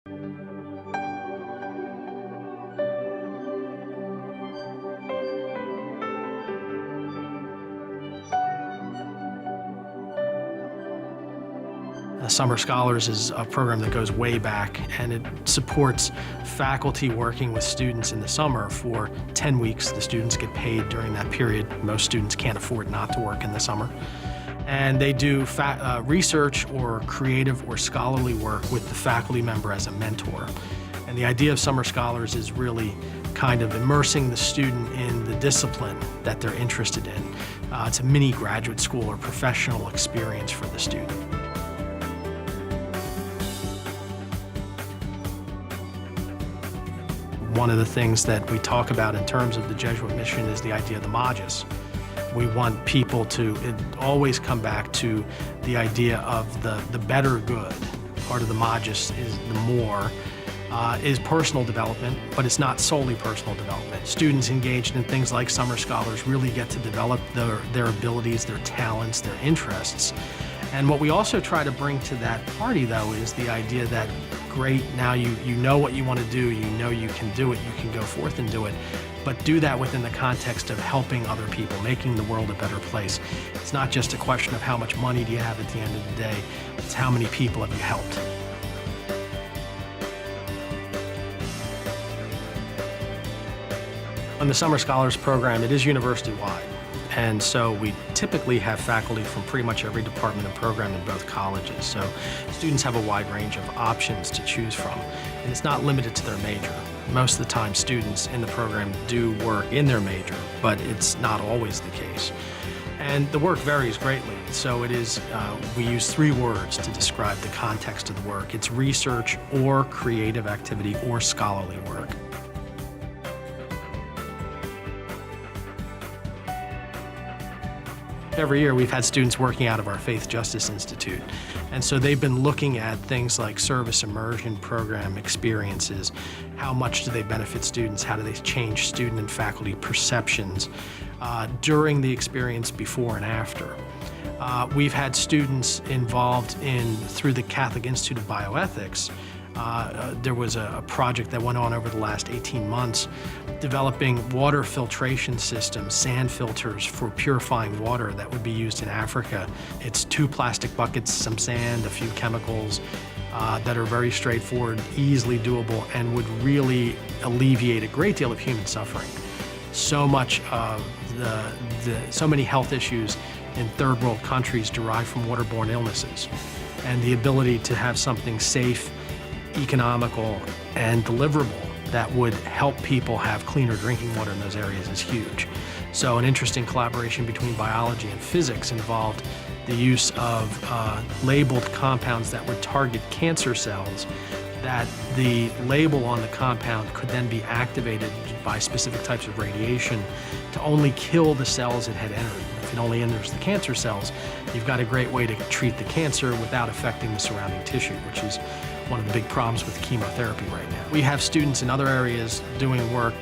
Summer Scholars is a program that goes way back, and it supports faculty working with students in the summer for 10 weeks. The students get paid during that period. Most students can't afford not to work in the summer. And they do research or creative or scholarly work with the faculty member as a mentor. And the idea of Summer Scholars is really kind of immersing the student in the discipline that they're interested in. It's a mini graduate school or professional experience for the student. One of the things that we talk about in terms of the Jesuit mission is the idea of the magis. We want people to always come back to the idea of the better good. Part of the magis is the more, is personal development, but it's not solely personal development. Students engaged in things like Summer Scholars really get to develop their abilities, their talents, their interests. And what we also try to bring to that party, though, is the idea that, great, now you know what you want to do, you know you can do it, you can go forth and do it, but do that within the context of helping other people, making the world a better place. It's not just a question of how much money do you have at the end of the day, it's how many people have you helped. In the Summer Scholars program, it is university-wide. And so we typically have faculty from pretty much every department and program in both colleges. So students have a wide range of options to choose from. And it's not limited to their major. Most of the time students in the program do work in their major, but it's not always the case. And the work varies greatly. So it is, we use 3 words to describe the context of the work. It's research or creative activity or scholarly work. Every year we've had students working out of our Faith Justice Institute. And so they've been looking at things like service immersion program experiences. How much do they benefit students? How do they change student and faculty perceptions during the experience before and after? We've had students involved through the Catholic Institute of Bioethics. There was a project that went on over the last 18 months developing water filtration systems, sand filters for purifying water that would be used in Africa. It's 2 plastic buckets, some sand, a few chemicals that are very straightforward, easily doable, and would really alleviate a great deal of human suffering. So much of so many health issues in third world countries derive from waterborne illnesses. And the ability to have something safe, economical, and deliverable that would help people have cleaner drinking water in those areas is huge. So an interesting collaboration between biology and physics involved the use of labeled compounds that would target cancer cells, that the label on the compound could then be activated by specific types of radiation to only kill the cells it had entered. If it only enters the cancer cells, you've got a great way to treat the cancer without affecting the surrounding tissue, which is one of the big problems with chemotherapy right now. We have students in other areas doing work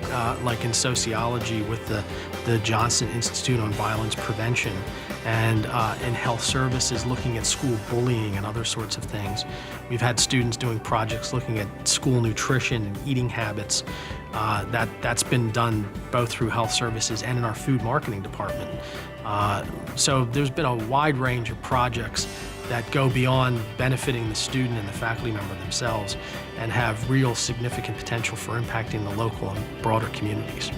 like in sociology with the Johnson Institute on Violence Prevention, and in health services looking at school bullying and other sorts of things. We've had students doing projects looking at school nutrition and eating habits. That's been done both through health services and in our food marketing department. So there's been a wide range of projects that go beyond benefiting the student and the faculty member themselves and have real significant potential for impacting the local and broader communities.